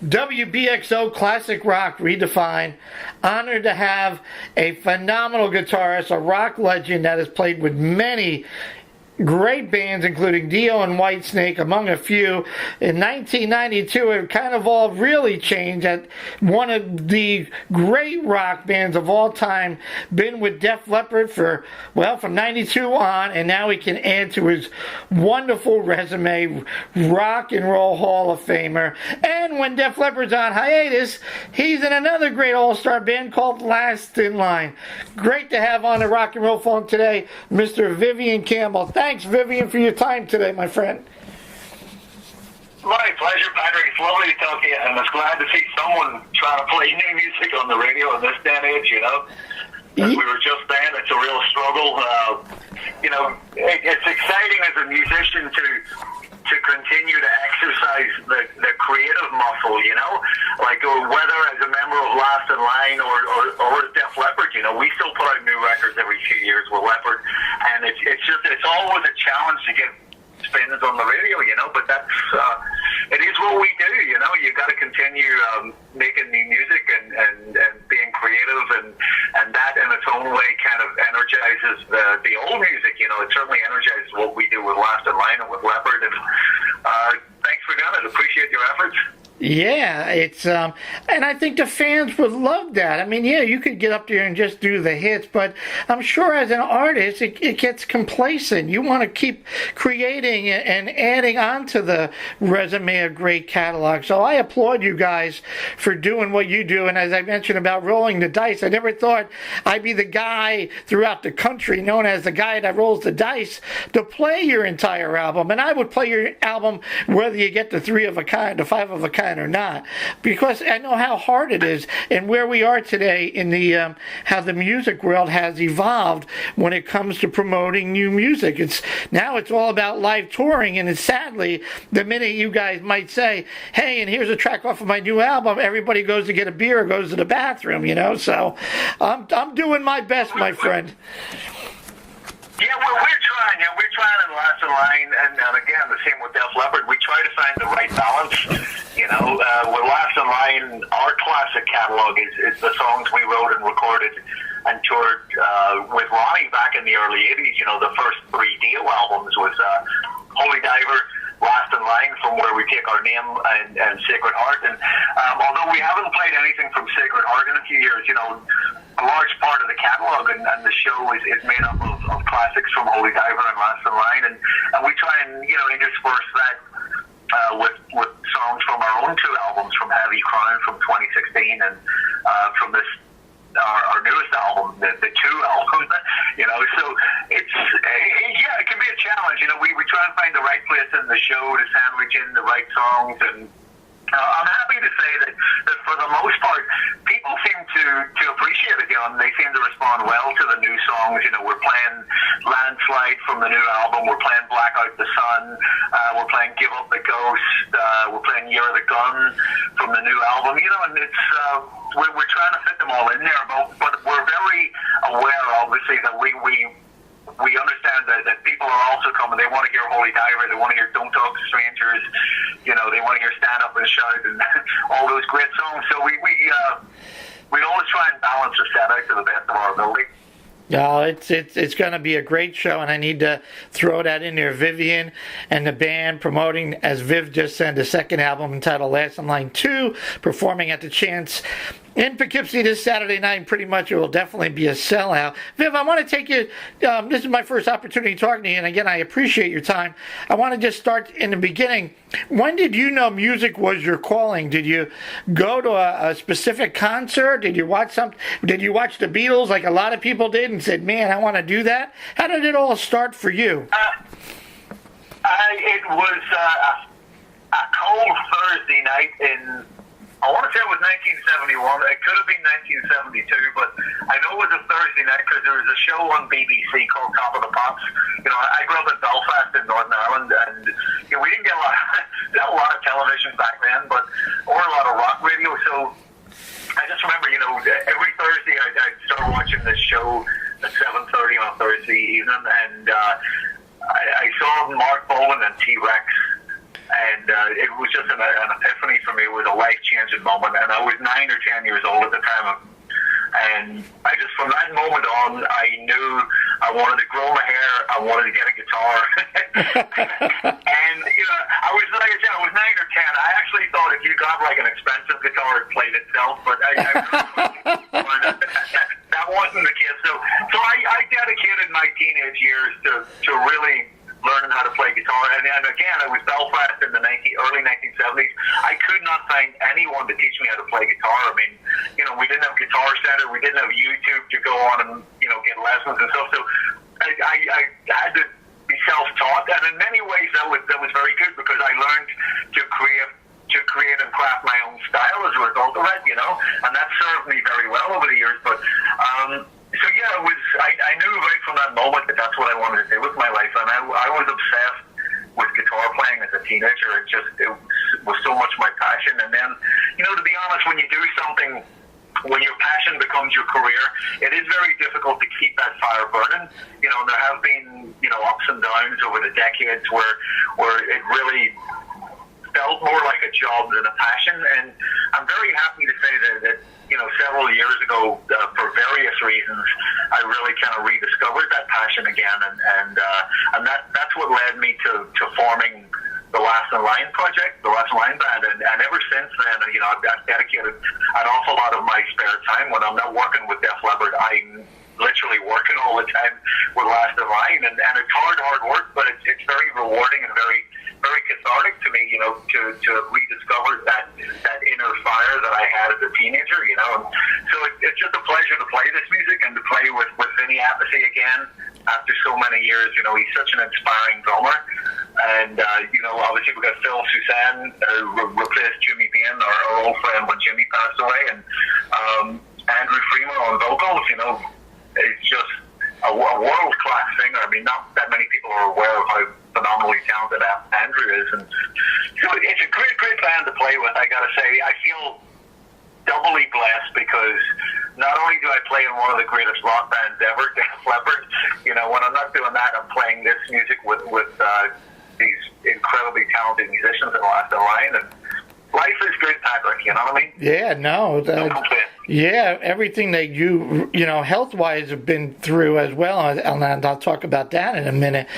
WBXO Classic Rock Redefined. Honored to have a phenomenal guitarist, a rock legend that has played with many great bands, including Dio and Whitesnake, among a few. In 1992, it kind of all really changed at one of the great rock bands of all time, been with Def Leppard for, well, from 92 on, and now he can add to his wonderful resume, Rock and Roll Hall of Famer. And when Def Leppard's on hiatus, he's in another great all-star band called Last in Line. Great to have on the Rock and Roll phone today, Mr. Vivian Campbell. Thanks, Vivian, for your time today, my friend. My pleasure, Patrick. It's lovely to talk to you, and it's glad to see someone trying to play new music on the radio in this day and age, you know. As we were just saying, it's a real struggle. It's exciting as a musician to continue to exercise the creative muscle, you know, like whether as a member of Last in Line or Def Leppard, you know, we still put out new records every few years with Leppard, and it's always a challenge to get spins on the radio, you know, but that's it is what we do, you know. You got to continue making new music and being creative, and that in its own way kind of energizes the old music, you know. It certainly energizes what we do with Last in Line and with Leppard, and thanks for doing it. Appreciate your efforts. Yeah, it's and I think the fans would love that. I mean, yeah, you could get up there and just do the hits, but I'm sure as an artist, it gets complacent. You want to keep creating and adding on to the resume of great catalog. So I applaud you guys for doing what you do. And as I mentioned about rolling the dice, I never thought I'd be the guy throughout the country known as the guy that rolls the dice to play your entire album. And I would play your album whether you get the 3 of a kind, the 5 of a kind, or not, because I know how hard it is and where we are today in the how the music world has evolved when it comes to promoting new music. It's all about live touring, and it's sadly the minute you guys might say, hey, and here's a track off of my new album, everybody goes to get a beer or goes to the bathroom, you know. So I'm doing my best, my friend. Yeah, we're trying. Yeah, we're trying in Last in Line, and again, the same with Def Leppard. We try to find the right balance. You know, with Last in Line, our classic catalog is the songs we wrote and recorded and toured with Ronnie back in the early 80s. You know, the first 3 DIO albums was Holy Diver, Last in Line, from where we take our name, and Sacred Heart. And although we haven't played anything from Sacred Heart in a few years, you know, a large part of the catalog and the show is made up of classics from Holy Diver and Last in Line, and we try and, you know, intersperse that with songs from our own 2 albums, from Heavy Crown from 2016 and from this our newest album, the 2 album, you know. So it's it can be a challenge, you know. We try and find the right place in the show to sandwich in the right songs, and I'm happy to say that for the most part, people seem to appreciate it, you know, and they seem to respond well to the new songs. You know, we're playing Landslide from the new album, we're playing Black Out the Sun, we're playing Give Up the Ghost, we're playing Year of the Gun from the new album, you know, and it's we're trying to fit them all in there, but we're very aware, obviously, that we understand that people are also coming. They want to hear Holy Diver. They want to hear Don't Talk to Strangers. You know, they want to hear Stand Up and Shout and all those great songs. So we always try and balance the set out to the best of our ability. Oh, it's going to be a great show, and I need to throw that in there. Vivian and the band promoting, as Viv just said, the second album entitled Last in Line 2, performing at the Chance in Poughkeepsie this Saturday night. Pretty much it will definitely be a sellout. Viv, I want to take you, this is my first opportunity talking to you, and again, I appreciate your time. I want to just start in the beginning. When did you know music was your calling? Did you go to a specific concert? Did you watch the Beatles like a lot of people did and said, man, I want to do that? How did it all start for you? It was a cold Thursday night in, I want to say it was 1971. It could have been 1972, but I know it was a Thursday night because there was a show on BBC called Top of the Pops. You know, I grew up in Belfast in Northern Ireland, and you know, we didn't get a lot of television back then, or a lot of rock radio. So I just remember, you know, every Thursday I'd start watching this show at 7:30 on Thursday evening, and I saw Mark Bolan and T-Rex. And it was just an epiphany for me. It was a life-changing life-changing moment, and I was 9 or 10 years old at the time. And I just, from that moment on, I knew I wanted to grow my hair. I wanted to get a guitar. And, I was, like I said, I was 9 or 10. I actually thought if you got like an expensive guitar, it played itself. But that wasn't the case. So I dedicated my teenage years to really learning how to play guitar. And again, it was Belfast in the early 1970s. I could not find anyone to teach me how to play guitar. I mean, we didn't have Guitar Center. We didn't have YouTube to go on and, get lessons and stuff. So I had to be self-taught. And in many ways, that was very good because I learned to create and craft my own style as a result of it, and that served me very well over the years. But, so yeah, I knew right from that moment that that's what I wanted to do with my life, and I was obsessed with guitar playing as a teenager. It was so much my passion. And then, to be honest, when you do something, when your passion becomes your career, it is very difficult to keep that fire burning. There have been, ups and downs over the decades where it really felt more like a job than a passion. And I'm very happy to say that several years ago, for various reasons, I really kind of rediscovered that passion again, and that's what led me to forming the Last in Line project, the Last in Line band, and ever since then, I've dedicated an awful lot of my spare time when I'm not working with Def Leppard. I'm literally working all the time with Last in Line, and it's hard work, but it's very rewarding and very, very cathartic to me, to rediscover that inner fire that I had as a teenager, and so it's just a pleasure to play this music and to play with Vinny Appice again after so many years. He's such an inspiring drummer, and obviously we got Phil Suzanne, who replaced Jimmy Bain, our old friend when Jimmy passed away, and Andrew Freeman on vocals. It's just a world-class singer. I mean, not that many people are aware of how phenomenally talented Andrew is, and so it's a great band to play with. I gotta say, I feel doubly blessed because not only do I play in one of the greatest rock bands ever, Def Leppard, when I'm not doing that, I'm playing this music with these incredibly talented musicians in Last in Line, and life is good, Patrick, you know what I mean? Yeah, no. Yeah, everything that you health-wise have been through as well, and I'll talk about that in a minute.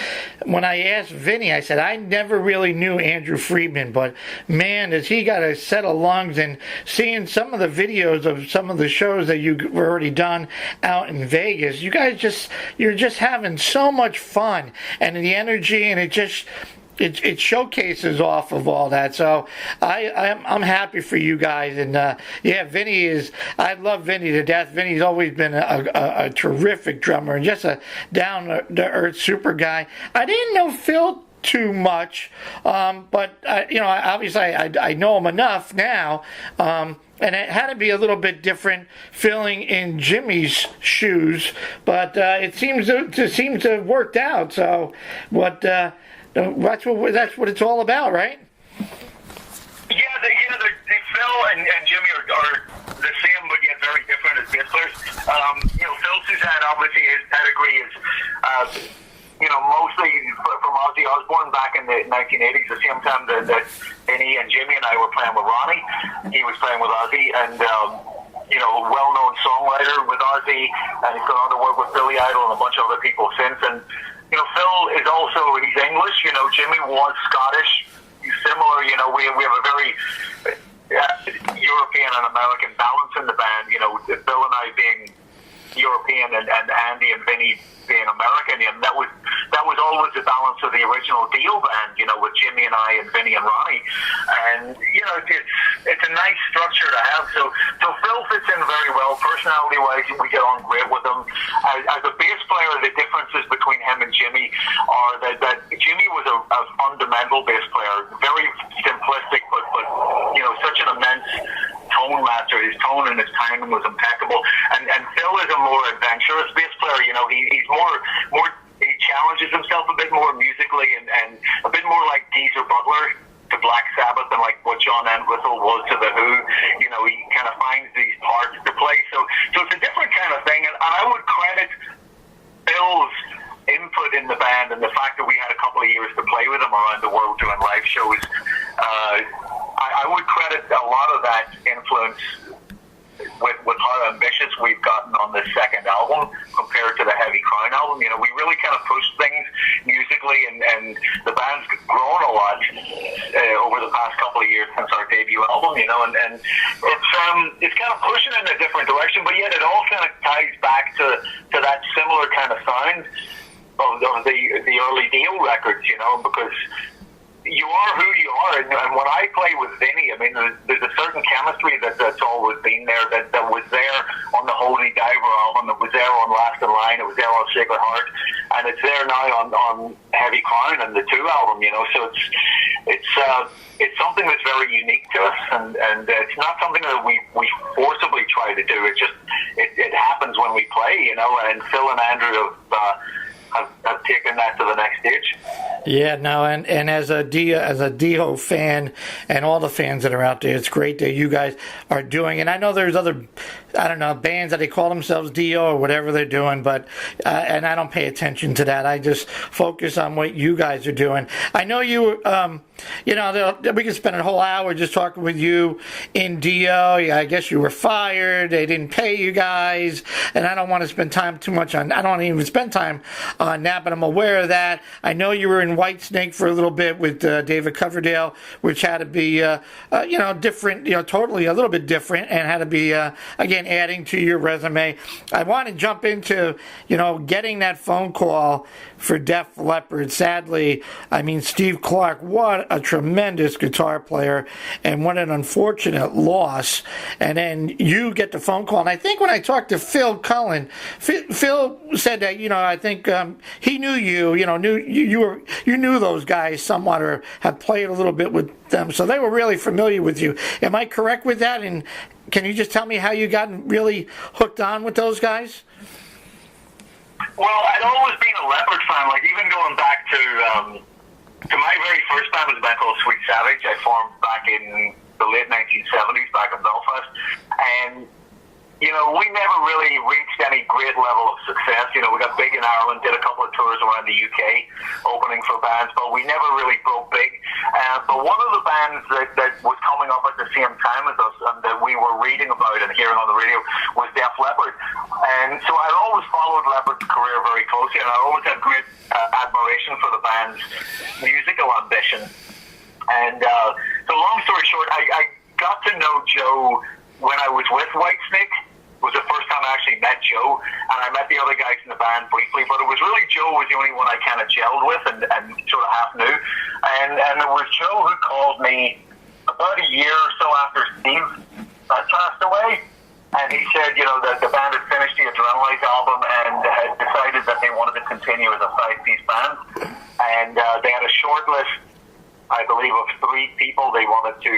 When I asked Vinny, I said, I never really knew Andrew Friedman, but man, has he got a set of lungs, and seeing some of the videos of some of the shows that you've already done out in Vegas, you guys you're just having so much fun, and the energy, and it showcases off of all that. So I'm happy for you guys. And Vinny I love Vinny to death. Vinny's always been a terrific drummer and just a down-to-earth super guy. I didn't know Phil too much, but obviously I know him enough now. And it had to be a little bit different filling in Jimmy's shoes, but it seems to have worked out. So that's what it's all about, right? Yeah, Phil and Jimmy are the same, but yet very different as bass players. Phil Suzanne, obviously, his pedigree is, mostly from Ozzy Osbourne back in the 1980s, the same time that Vinny and Jimmy and I were playing with Ronnie. He was playing with Ozzy, and well-known songwriter with Ozzy, and he's gone on to work with Billy Idol and a bunch of other people since. And Phil is also, he's English. Jimmy was Scottish. He's similar. We have a very European and American balance in the band. Bill and I being European and Andy and Vinny being American, and that was always the balance of the original DIO band, with Jimmy and I and Vinny and Ronnie. And it's a nice structure to have. So Phil fits in very well. Personality-wise, we get on great with him. As a bass player, the differences between him and Jimmy are that Jimmy was a fundamental bass player, very simplistic, but such an immense tone master. His tone and his timing was impeccable. And Phil is a more adventurous bass player. He's more. He challenges himself a bit more musically, and a bit more like Geezer Butler to Black Sabbath, and like what John Entwistle was to the Who. He kind of finds these parts to play. So it's a different kind of thing, and I would credit Phil's input in the band and the fact that we had a couple of years to play with him around the world doing live shows. I would credit a lot of that influence with how ambitious we've gotten on this second album compared to the Heavy Crown album. You know, we really kind of pushed things musically, and the band's grown a lot over the past couple of years since our debut album. You know, and it's kind of pushing in a different direction, but yet it all kind of ties back to that similar kind of sound of the early DIO records. You know, because you are who you are, and when I play with Vinny, I mean, there's a certain chemistry that's always been there, that was there on the Holy Diver album, it was there on Last in Line, it was there on Sacred Heart, and it's there now on Heavy Crown and the 2 album, you know, so it's something that's very unique to us, and it's not something that we forcibly try to do, it happens when we play, you know, and Phil and Andrew have taken that to the next stage. Yeah, no, and as a DIO fan, and all the fans that are out there, it's great that you guys are doing. And I know there's other, I don't know, bands that they call themselves DIO or whatever they're doing, but and I don't pay attention to that. I just focus on what you guys are doing. I know you, you know, we could spend a whole hour just talking with you in DIO. I guess you were fired. They didn't pay you guys, and I don't want to spend time too much on. I don't even spend time on that, but I'm aware of that. I know you were in Whitesnake for a little bit with David Coverdale, which had to be, you know, different, you know, totally a little bit different, and had to be, again, adding to your resume. I want to jump into, you know, getting that phone call for Def Leppard. Sadly, I mean, Steve Clark, what a tremendous guitar player, and what an unfortunate loss. And then you get the phone call, and I think when I talked to Phil Cullen, Phil said that, you know, I think he knew you know, you knew those guys somewhat, or have played a little bit with them, so they were really familiar with you. Am I correct with that? And can you just tell me how you got really hooked on with those guys? Well, I'd always been a Leppard fan, like even going back to my very first band was a band called Sweet Savage. I formed back in the late 1970s back in Belfast, and you know, we never really reached any great level of success. You know, we got big in Ireland, did a couple of tours around the UK, opening for bands, but we never really broke big. But one of the bands that was coming up at the same time as us, and that we were reading about and hearing on the radio, was Def Leppard. And so I'd always followed Leppard's career very closely, and I always had great admiration for the band's musical ambition. And so long story short, I got to know Joe when I was with Whitesnake. It was the first time I actually met Joe, and I met the other guys in the band briefly, but it was really Joe was the only one I kind of gelled with and sort of half knew. And it was Joe who called me about a year or so after Steve passed away, and he said, you know, that the band had finished the Adrenalize album and had decided that they wanted to continue as a 5-piece band, and they had a short list, I believe, of 3 people they wanted to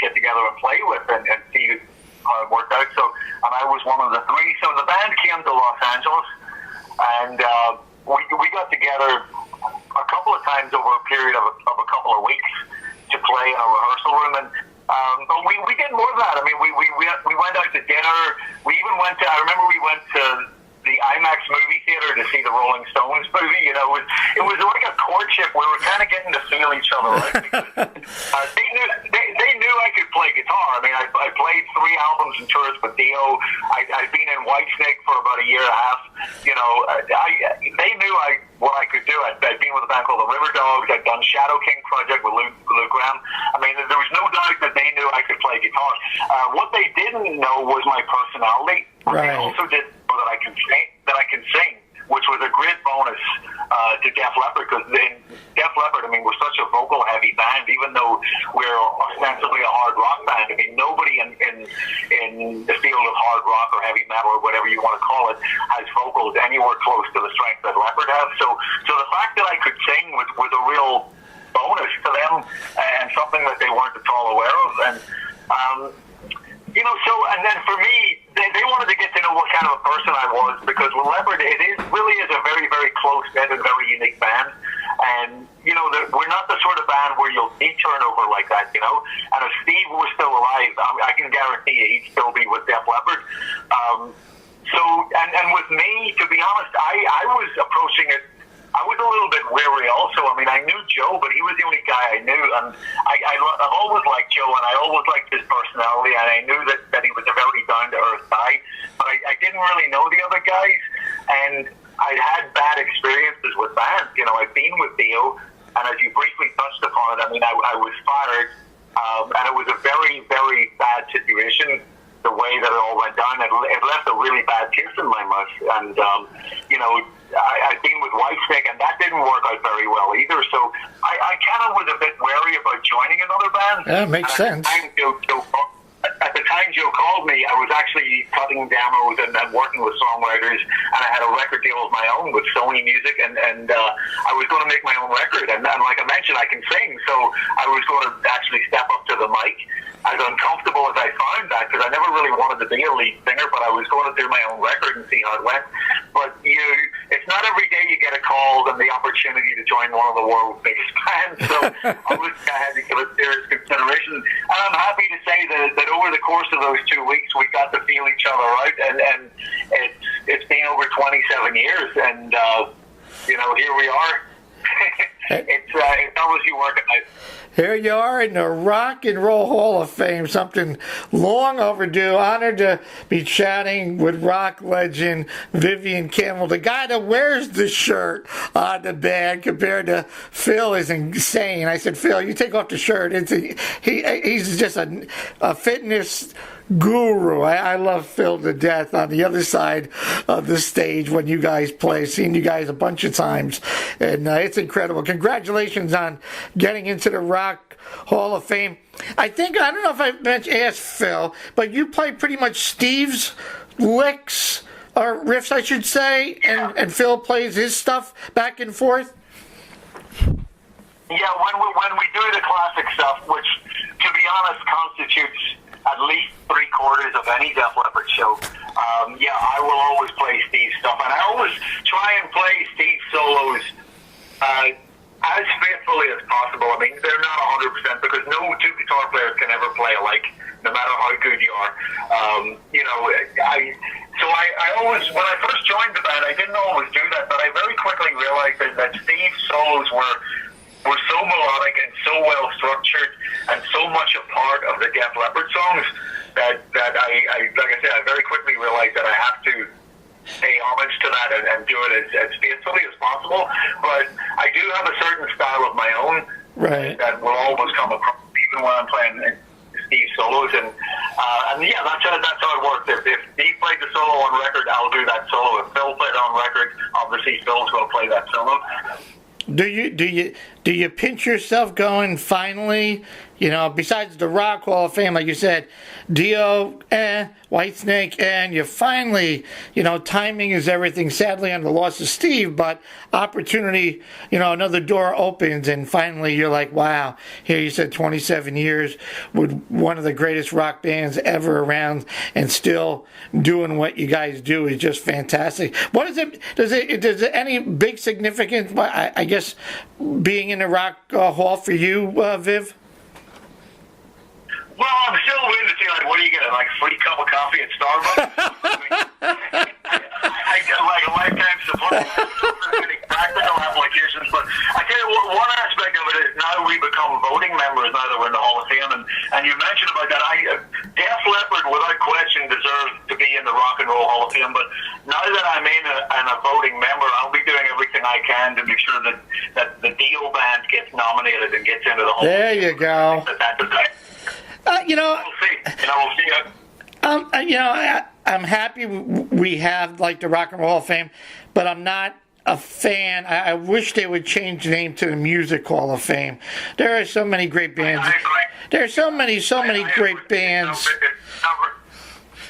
get together and play with and see how it worked out. And I was one of the 3. So the band came to Los Angeles, and we got together a couple of times over a period of a couple of weeks to play in a rehearsal room. And but we did more of that. I mean, we went out to dinner. We even went to. I remember we went to the IMAX movie theater to see the Rolling Stones movie. You know, it was like a courtship where we were kind of getting to feel each other, right? Because they knew I could play guitar. I mean, I played 3 albums and tours with DIO. I'd been in Whitesnake for about a year and a half. You know, they knew what I could do. I'd been with a band called the River Dogs. I'd done Shadow King project with Lou Graham. I mean, there was no doubt that they knew I could play guitar. What they didn't know was my personality. Right. They also didn't know that I can sing, which was a great bonus to Def Leppard, because Def Leppard, I mean, we're such a vocal-heavy band, even though we're ostensibly a hard rock band. I mean, nobody in the field of hard rock or heavy metal or whatever you want to call it has vocals anywhere close to the strength that Leppard have. So the fact that I could sing was a real bonus to them, and something that they weren't at all aware of. And you know, so, and then for me, they wanted to get to know what kind of a person I was, because with Leppard, it really is a very, very close-knit and very unique band. And, you know, we're not the sort of band where you'll see turnover like that, you know. And if Steve was still alive, I can guarantee you he'd still be with Def Leppard. So, and with me, to be honest, I was approaching it I was a little bit weary also. I mean, I knew Joe, but he was the only guy I knew. And I've always liked Joe, and I always liked his personality, and I knew that he was a very down-to-earth guy. But I didn't really know the other guys, and I'd had bad experiences with bands. You know, I've been with DIO, and as you briefly touched upon it, I mean, I was fired, and it was a very, very bad situation. The way that it all went down, it left a really bad taste in my mouth. And, you know, I've been with Whitesnake, and that didn't work out very well either. So I kind of was a bit wary about joining another band. Yeah, makes sense. At the time Joe called me, I was actually cutting demos and working with songwriters, and I had a record deal of my own with Sony Music, and I was going to make my own record. And like I mentioned, I can sing, so I was going to actually step up to the mic. As uncomfortable as I found that, because I never really wanted to be a lead singer, but I was going to do my own record and see how it went. But it's not every day you get a call and the opportunity to join one of the world's biggest bands. So obviously I had to give it serious consideration. And I'm happy to say that over the course of those 2 weeks, we got to feel each other out, and it's been over 27 years, and you know, here we are. It's obviously working out. Here you are in the Rock and Roll Hall of Fame, something long overdue. Honored to be chatting with rock legend Vivian Campbell, the guy that wears the shirt on the band compared to Phil is insane. I said, Phil, you take off the shirt. He's just a fitness guru. I love Phil to death on the other side of the stage when you guys play. Seen you guys a bunch of times, and it's incredible. Congratulations on getting into the Rock Hall of Fame. I don't know if I asked Phil, but you play pretty much Steve's licks or riffs, I should say, and Phil plays his stuff back and forth. Yeah, when we do the classic stuff, which, to be honest, constitutes at least 3/4 of any Def Leppard show. I will always play Steve's stuff, and I always try and play Steve's solos as faithfully as possible. I mean, they're not 100% because no two guitar players can ever play alike, no matter how good you are. You know, I always, when I first joined the band, I didn't always do that, but I very quickly realized that Steve's solos were so melodic and so well structured and so much a part of the Def Leppard songs that I like I said, I very quickly realized that I have to pay homage to that and do it as faithfully as possible. But I do have a certain style of my own, right, that will always come across even when I'm playing Steve solos, and yeah, that's how it works. If Steve played the solo on record, I'll do that solo. If Phil played it on record, obviously Phil's going to play that solo. Do you pinch yourself going, finally, you know, besides the Rock Hall of Fame, like you said, DIO, Whitesnake, and you finally, you know, timing is everything, sadly, on the loss of Steve, but opportunity, you know, another door opens, and finally you're like, wow, here you said 27 years with one of the greatest rock bands ever around, and still doing what you guys do is just fantastic. What is it, does it any big significance, I guess, being in the Rock Hall for you, Viv? Well, I'm still waiting to see, like, what do you get, like, free cup of coffee at Starbucks? I get, like, a lifetime support. Really practical applications, but I tell you what, one aspect of it is now we become voting members now that we're in the Hall of Fame, and you mentioned about that. Def Leppard, without question, deserves to be in the Rock and Roll Hall of Fame, but now that I'm in a voting member, I'll be doing everything I can to make sure that the DIO band gets nominated and gets into the Hall of Fame. There you go. You know, we'll see. I'm happy we have, like, the Rock and Roll Hall of Fame, but I'm not a fan. I wish they would change the name to the Music Hall of Fame. There are so many great bands. There are so many great bands.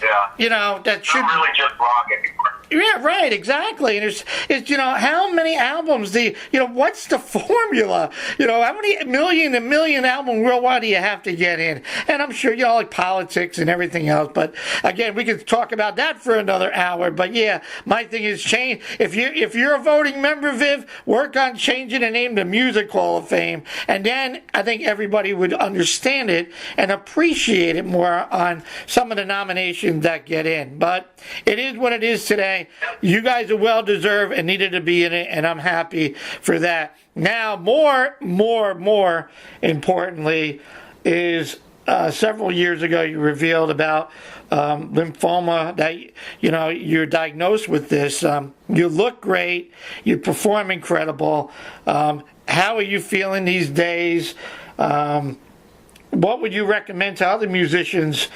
Yeah. You know, that should really just rock anymore. Yeah, right, exactly. And it's you know, how many albums what's the formula? You know, how many million album worldwide do you have to get in? And I'm sure, you know, like politics and everything else. But again, we could talk about that for another hour. But yeah, my thing is change. If you're a voting member, Viv, work on changing the name to Music Hall of Fame. And then I think everybody would understand it and appreciate it more on some of the nominations that get in. But it is what it is today. saying you guys are well deserved and needed to be in it, and I'm happy for that. Now, more importantly, is several years ago you revealed about lymphoma, that you're diagnosed with this. You look great, you perform incredible. How are you feeling these days? What would you recommend to other musicians?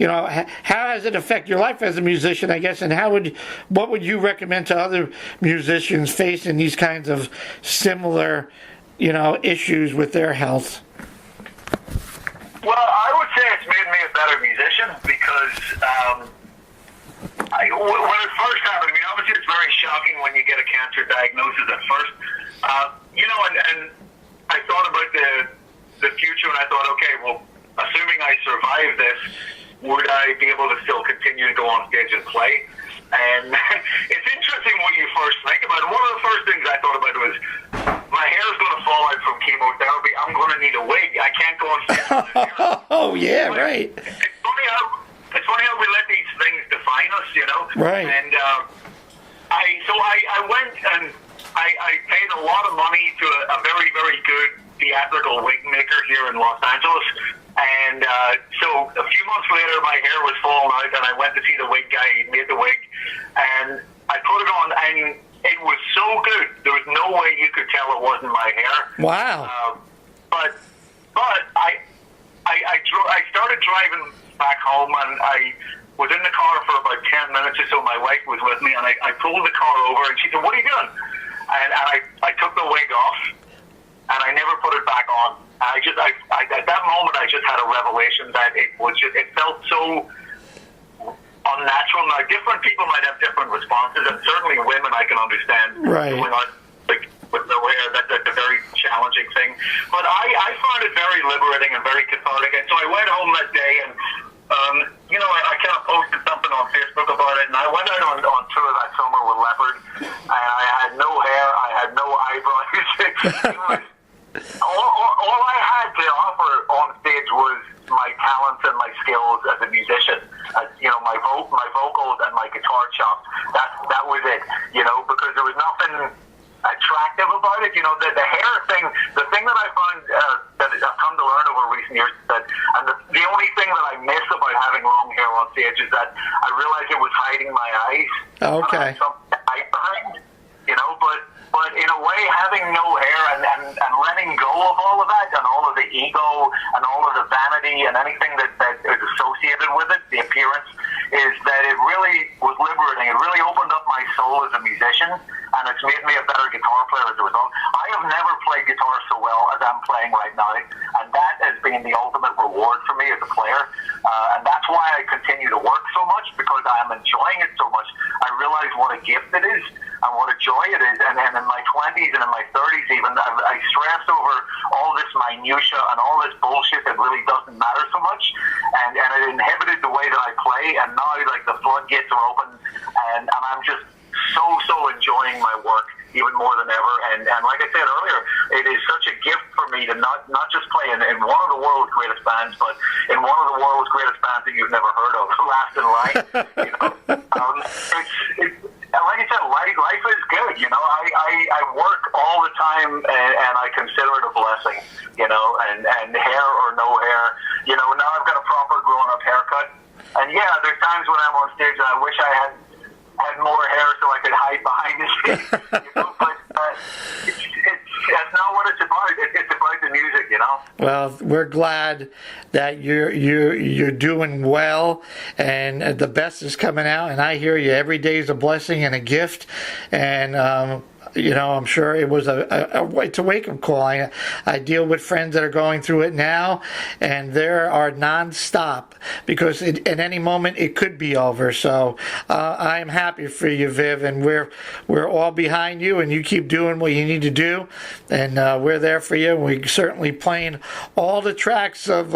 How does it affect your life as a musician, I guess, and what would you recommend to other musicians facing these kinds of similar, issues with their health? Well, I would say it's made me a better musician because when it first happened, obviously it's very shocking when you get a cancer diagnosis at first. And I thought about the future, and I thought, okay, well, assuming I survive this, would I be able to still continue to go on stage and play? And it's interesting what you first think about. One of the first things I thought about was, my hair's going to fall out from chemotherapy. I'm going to need a wig. I can't go on stage with hair. Oh, yeah, right. It's funny how we let these things define us, Right. And I went and I paid a lot of money to a very, very good theatrical wig maker here in Los Angeles. And so a few months later, my hair was falling out, and I went to see the wig guy. He made the wig, and I put it on, and it was so good. There was no way you could tell it wasn't my hair. Wow. But I started driving back home, and I was in the car for about 10 minutes or so. My wife was with me, and I pulled the car over, and she said, "What are you doing?" And I took the wig off, and I never put it back on. At that moment, I just had a revelation that it felt so unnatural. Now, different people might have different responses, and certainly women I can understand. Right. Doing with no hair, that's a very challenging thing. But I found it very liberating and very cathartic. And so I went home that day, and I kind of posted something on Facebook about it, and I went out on tour that summer with Leppard, and I had no hair, I had no eyebrows. All I had to offer on stage was my talents and my skills as a musician. My vocals and my guitar chops. That was it. Because there was nothing attractive about it. The hair thing. The thing that I found that I've come to learn over recent years is that, and the only thing that I miss about having long hair on stage is that I realized it was hiding my eyes. Okay. Something to hide behind. But in a way, having no hair and letting go of all of that and all of the ego and all of the vanity and anything that is associated with it, the appearance, is that it really was liberating. It really opened up my soul as a musician, and it's made me a better guitar player as a result. I have never played guitar so well as I'm playing right now, and that has been the ultimate reward for me as a player. And that's why I continue to work so much, because I am enjoying it so much. I realize what a gift it is and what a joy it is. And in my 20s and in my 30s even, I stressed over all this minutia and all this bullshit that really doesn't matter so much. And it inhibited the way that I play. And now, the floodgates are open, and I'm just so enjoying my work even more than ever. And like I said earlier, it is such a gift for me to not just play in one of the world's greatest bands, but in one of the world's greatest bands that you've never heard of, Last in Line. Like I said, life is good. I work all the time, and I consider it a blessing. And hair or no hair. Now I've got a proper grown-up haircut. And yeah, there's times when I'm on stage and I wish I had more hair so I could hide behind the stage. But that's not what it's about. It's about the music, Well, we're glad that you're doing well, and the best is coming out. And I hear you. Every day is a blessing and a gift, and I'm sure it was it's a wake-up call. I deal with friends that are going through it now, and there are non-stop, because at any moment it could be over. So I am happy for you, Viv, and we're all behind you, and you keep doing what you need to do, and we're there for you. We're certainly playing all the tracks of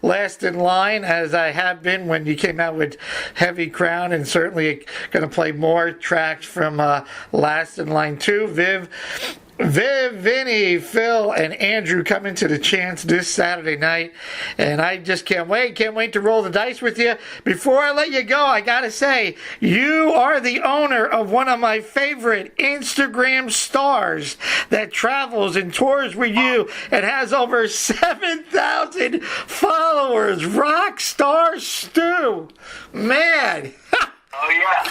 Last in Line, as I have been when you came out with Heavy Crown, and certainly going to play more tracks from Last in Line 2. Viv, Viv, Vinny, Phil, and Andrew come into the chance this Saturday night, and I just can't wait. Can't wait to roll the dice with you. Before I let you go, I gotta say, you are the owner of one of my favorite Instagram stars that travels and tours with you and has over 7,000 followers. Rockstar Stu, man. Oh yeah.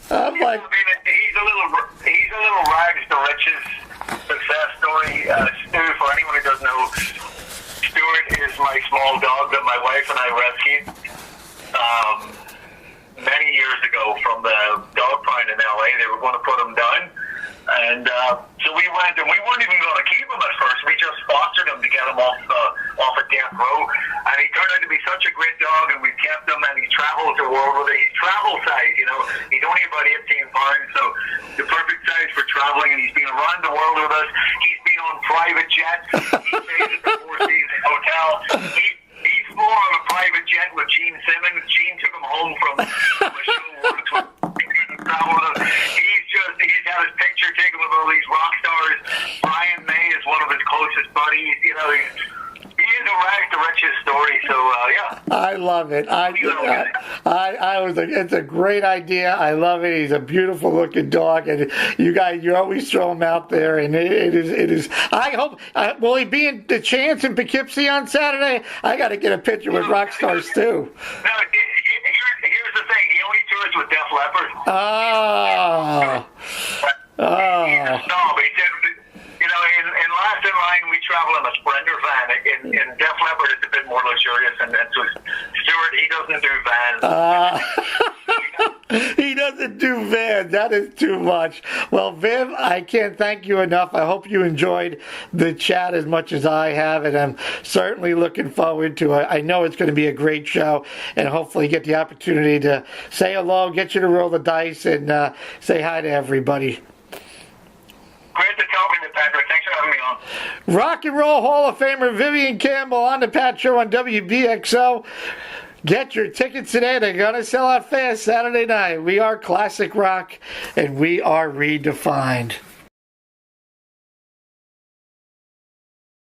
I'm like, I mean, he's a little rags to riches success story. Stu, for anyone who doesn't know, Stuart is my small dog that my wife and I rescued many years ago from the dog pound in LA. They were going to put him down. And so we went, and we weren't even going to keep him at first. We just fostered him to get him off a death row. And he turned out to be such a great dog, and we kept him, and he travels the world with it. He's travel size, you know. He's only about 18 pounds, so the perfect size for traveling, and he's been around the world with us. He's been on private jets. He stays at the Four Seasons Hotel. He's flown on a private jet with Gene Simmons. Gene took him home from a show once with travel with us. He's had his picture taken with all these rock stars. Brian May is one of his closest buddies. You know, he is a rag to riches story. So yeah. I love it. I was like, it's a great idea. I love it. He's a beautiful looking dog, and you always throw him out there, and it is. I hope. Will he be in the Chance in Poughkeepsie on Saturday? I got to get a picture with rock stars too. No, here's the thing. He only tours with Def Leppard. Oh. He's a snob. He said, you know, in Last in Line, we travel in a Splendor van. In Def Leppard, it's a bit more luxurious, and so Stuart, he doesn't do vans. He doesn't do vans. That is too much. Well, Viv, I can't thank you enough. I hope you enjoyed the chat as much as I have, and I'm certainly looking forward to it. I know it's going to be a great show, and hopefully get the opportunity to say hello, get you to roll the dice, and say hi to everybody. Great to talk to you, Patrick. Thanks for having me on. Rock and Roll Hall of Famer Vivian Campbell on the Pat Show on WBXO. Get your tickets today. They're going to sell out fast Saturday night. We are classic rock, and we are redefined.